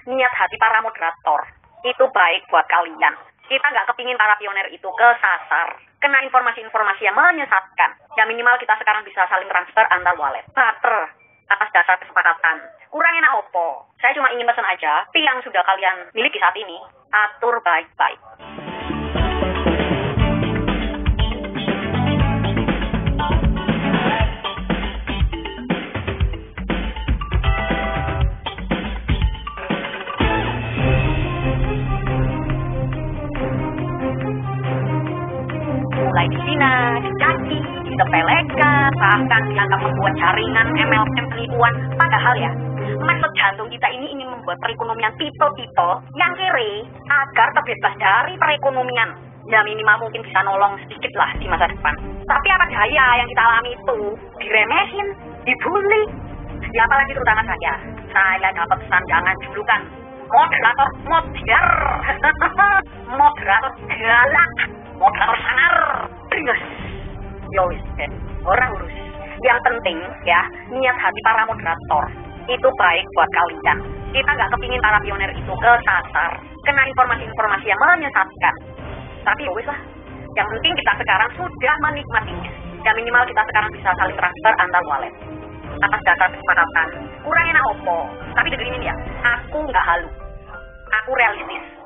niat hati para moderator itu baik buat kalian. Kita nggak kepingin para pioner itu kesasar, kena informasi-informasi yang menyesatkan. Ya minimal kita sekarang bisa saling transfer antar wallet. Barter atas dasar kesepakatan. Kurang enak opo. Saya cuma ingin pesan aja, pi yang sudah kalian miliki saat ini, atur baik-baik. Mulai dihina, dicaci, disepelekan, bahkan dianggap membuat jaringan MLM penipuan. Padahal ya, maksud jantung kita ini ingin membuat perekonomian people yang kere agar terbebas dari perekonomian. Ya minimal mungkin bisa nolong sedikit lah di masa depan. Tapi apa daya yang kita alami itu diremehin, dibully. Ya apalagi terutama saya. Saya dapat sanjangan julukan moderator modern, moderator galak, moderator sanar, bringes. Yowis, orang urus. Yang penting ya, niat hati para moderator itu baik buat kalian. Kita nggak kepingin para pioner itu kesasar, kena informasi-informasi yang menyesatkan. Tapi yowis lah, yang penting kita sekarang sudah menikmatinya. Ya minimal kita sekarang bisa saling transfer antar wallet atas dasar kesepakatan. Kurang enak opo. Tapi dengerin ya, aku nggak halu, aku realistis.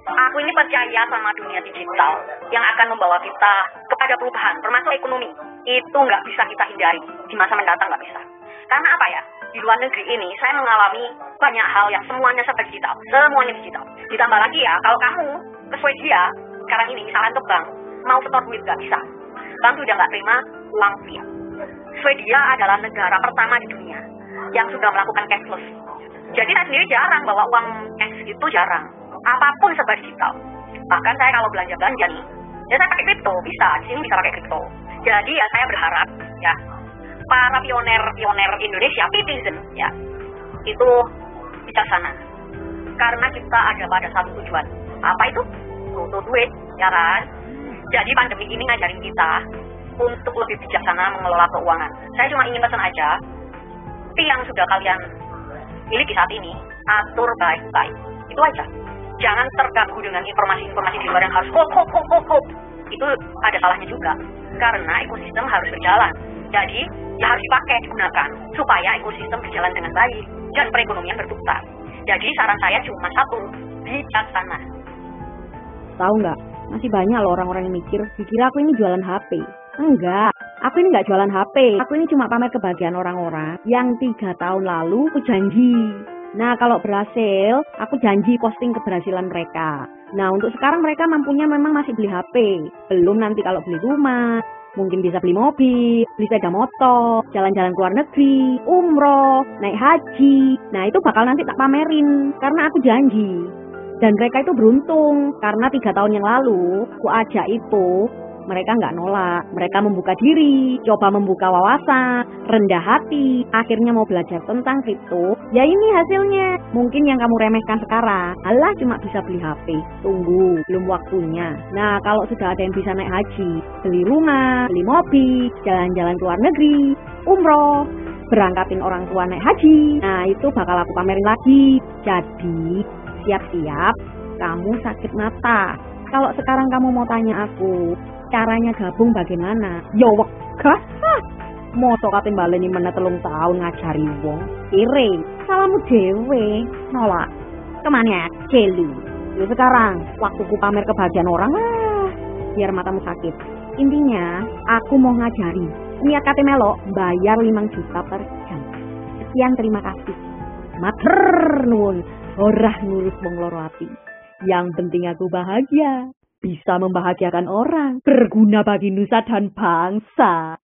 Aku ini percaya sama dunia digital yang akan membawa kita kepada perubahan, termasuk ekonomi. Itu nggak bisa kita hindari, di masa mendatang nggak bisa. Karena apa ya, di luar negeri ini saya mengalami banyak hal yang semuanya serba digital, semuanya digital. Ditambah lagi ya, kalau kamu ke Swedia, sekarang ini misalnya ke bank, mau setor duit nggak bisa. Bank sudah nggak terima uang fiat. Swedia adalah negara pertama di dunia yang sudah melakukan cashless. Jadi saya sendiri jarang bawa uang cash, itu jarang. Apapun serba digital. Bahkan saya kalau belanja-belanja nih, ya saya pakai kripto, bisa. Di sini bisa pakai kripto. Jadi ya saya berharap ya para pioner Indonesia, citizen ya, itu bijaksana. Karena kita ada pada satu tujuan. Apa itu? Untuk duit, ya kan? Jadi pandemi ini ngajarin kita untuk lebih bijaksana mengelola keuangan. Saya cuma ingin pesan aja, pi yang sudah kalian miliki saat ini, atur baik-baik. Itu aja. Jangan terganggu dengan informasi-informasi di luar yang harus kok. Itu ada salahnya juga. Karena ekosistem harus berjalan. Jadi, ya harus dipakai, digunakan. Supaya ekosistem berjalan dengan baik. Dan perekonomian berputar. Jadi, saran saya cuma satu. Bijaksana. Tahu nggak? Masih banyak loh orang-orang yang mikir, dikira aku ini jualan HP. Enggak. Aku ini nggak jualan HP. Aku ini cuma pamer kebahagiaan orang-orang yang 3 tahun lalu aku janji. Nah, kalau berhasil, aku janji posting keberhasilan mereka. Nah, untuk sekarang mereka mampunya memang masih beli HP. Belum nanti kalau beli rumah, mungkin bisa beli mobil, beli sepeda motor, jalan-jalan ke luar negeri, umroh, naik haji. Nah, itu bakal nanti tak pamerin, karena aku janji. Dan mereka itu beruntung, karena 3 tahun yang lalu, aku ajak itu, mereka nggak nolak, mereka membuka diri, coba membuka wawasan, rendah hati, akhirnya mau belajar tentang kripto. Ya ini hasilnya. Mungkin yang kamu remehkan sekarang, alah cuma bisa beli HP. Tunggu, belum waktunya. Nah, kalau sudah ada yang bisa naik haji, beli rumah, beli mobil, jalan-jalan ke luar negeri, umroh, berangkatin orang tua naik haji, nah itu bakal aku pamerin lagi. Jadi, siap-siap kamu sakit mata. Kalau sekarang kamu mau tanya aku, caranya gabung bagaimana? Yo wegah. Mosok kate baleni meneh 3 tahun ngajari wong. Kire, salahmu dhewe. Nolak. Kemana? Celu. Yo sekarang waktuku pamer kebahagiaan orang lah. Biar matamu sakit. Intinya, aku mau ngajari. Niat kate melok bayar 5 juta per jam. Sekian, terima kasih. Mater nuwun. Ora ngurus wong loro ati. Yang penting aku bahagia. Bisa membahagiakan orang, berguna bagi nusa dan bangsa.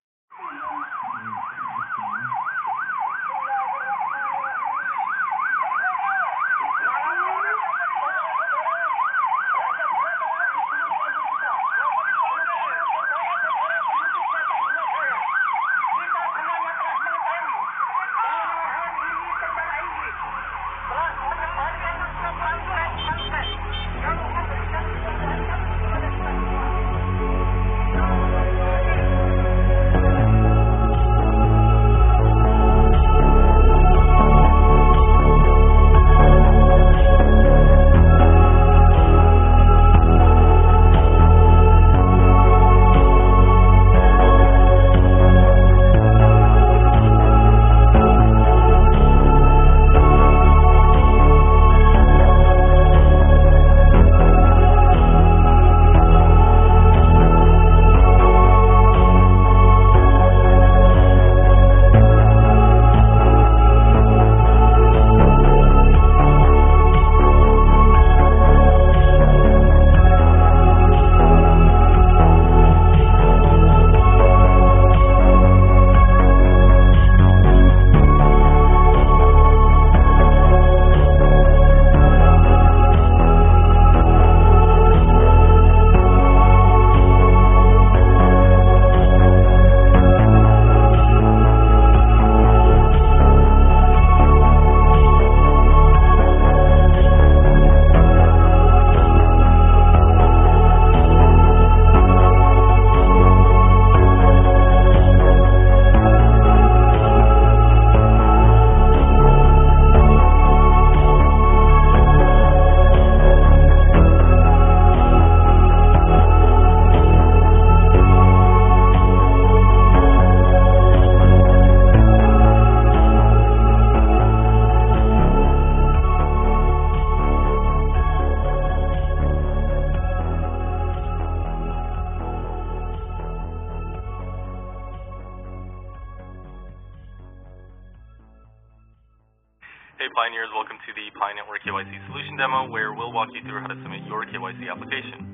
Pi Network KYC solution demo where we'll walk you through how to submit your KYC application.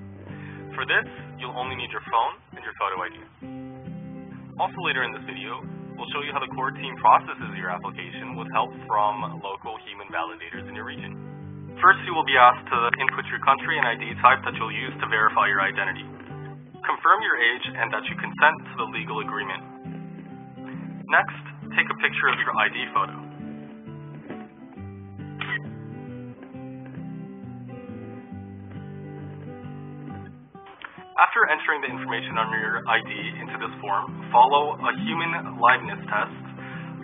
For this, you'll only need your phone and your photo ID. Also later in this video, we'll show you how the core team processes your application with help from local human validators in your region. First, you will be asked to input your country and ID type that you'll use to verify your identity. Confirm your age and that you consent to the legal agreement. Next, take a picture of your ID photo. After entering the information on your ID into this form, follow a human liveness test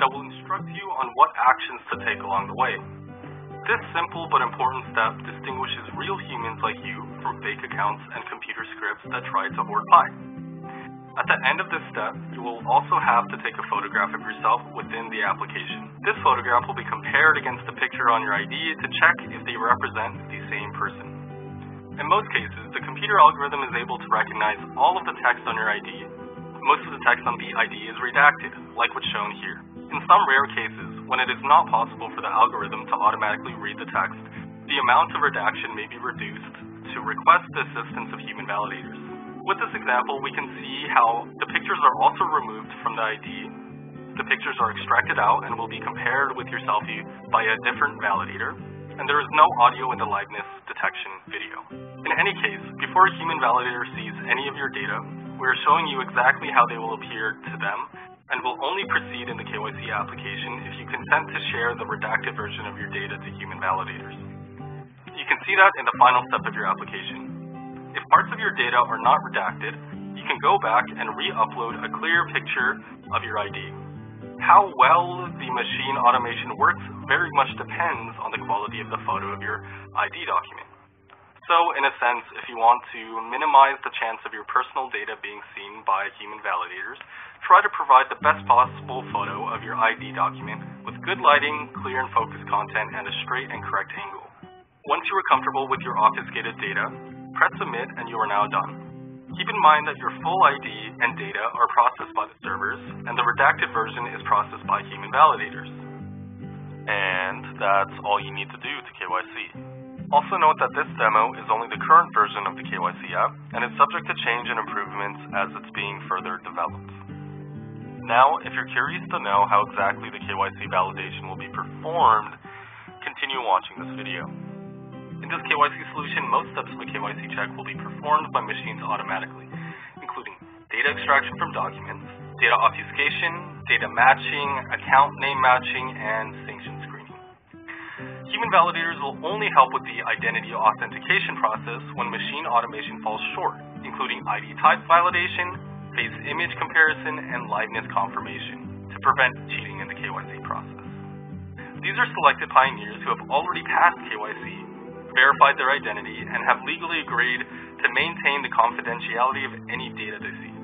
that will instruct you on what actions to take along the way. This simple but important step distinguishes real humans like you from fake accounts and computer scripts that try to hoard Pi. At the end of this step, you will also have to take a photograph of yourself within the application. This photograph will be compared against the picture on your ID to check if they represent the same person. In most cases, the computer algorithm is able to recognize all of the text on your ID. Most of the text on the ID is redacted, like what's shown here. In some rare cases, when it is not possible for the algorithm to automatically read the text, the amount of redaction may be reduced to request the assistance of human validators. With this example, we can see how the pictures are also removed from the ID. The pictures are extracted out and will be compared with your selfie by a different validator, and there is no audio in the liveness detection video. In any case, before a human validator sees any of your data, we are showing you exactly how they will appear to them, and will only proceed in the KYC application if you consent to share the redacted version of your data to human validators. You can see that in the final step of your application. If parts of your data are not redacted, you can go back and re-upload a clear picture of your ID. How well the machine automation works very much depends on the quality of the photo of your ID document. So, in a sense, if you want to minimize the chance of your personal data being seen by human validators, try to provide the best possible photo of your ID document with good lighting, clear and focused content, and a straight and correct angle. Once you are comfortable with your obfuscated data, press submit and you are now done. Keep in mind that your full ID and data are processed by the servers, and the redacted version is processed by human validators. And that's all you need to do to KYC. Also note that this demo is only the current version of the KYC app, and is subject to change and improvements as it's being further developed. Now, if you're curious to know how exactly the KYC validation will be performed, continue watching this video. In this KYC solution, most steps of a KYC check will be performed by machines automatically, including data extraction from documents, data obfuscation, data matching, account name matching, and sanction screening. Human validators will only help with the identity authentication process when machine automation falls short, including ID type validation, face image comparison, and liveness confirmation to prevent cheating in the KYC process. These are selected pioneers who have already passed KYC, verified their identity, and have legally agreed to maintain the confidentiality of any data they see.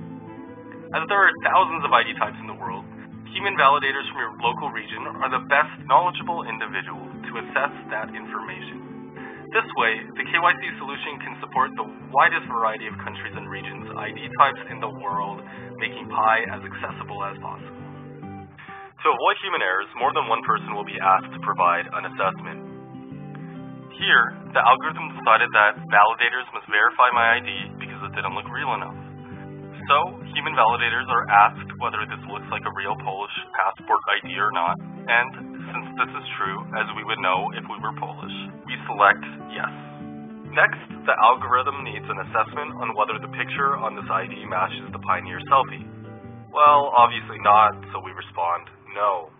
As there are thousands of ID types in the world, human validators from your local region are the best knowledgeable individuals to assess that information. This way, the KYC solution can support the widest variety of countries and regions, ID types in the world, making Pi as accessible as possible. To avoid human errors, more than one person will be asked to provide an assessment. Here, the algorithm decided that validators must verify my ID because it didn't look real enough. So, human validators are asked whether this looks like a real Polish passport ID or not, and since this is true, as we would know if we were Polish, we select yes. Next, the algorithm needs an assessment on whether the picture on this ID matches the Pioneer selfie. Well, obviously not, so we respond no.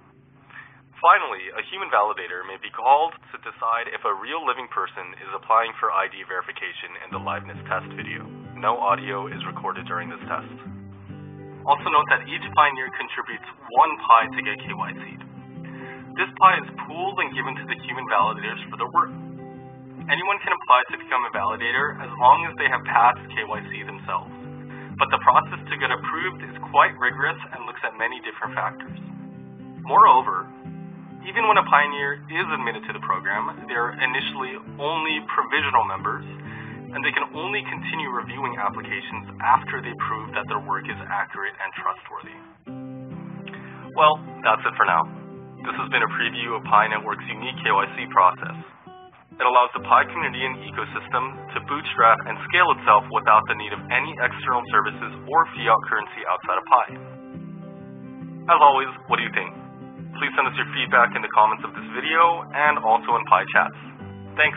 Finally, a human validator may be called to decide if a real living person is applying for ID verification in the liveness test video. No audio is recorded during this test. Also note that each pioneer contributes 1 Pi to get KYC'd. This Pi is pooled and given to the human validators for their work. Anyone can apply to become a validator as long as they have passed KYC themselves. But the process to get approved is quite rigorous and looks at many different factors. Moreover, even when a pioneer is admitted to the program, they are initially only provisional members, and they can only continue reviewing applications after they prove that their work is accurate and trustworthy. Well, that's it for now. This has been a preview of Pi Network's unique KYC process. It allows the Pi community and ecosystem to bootstrap and scale itself without the need of any external services or fiat currency outside of Pi. As always, what do you think? Please send us your feedback in the comments of this video and also in Pi chats. Thanks!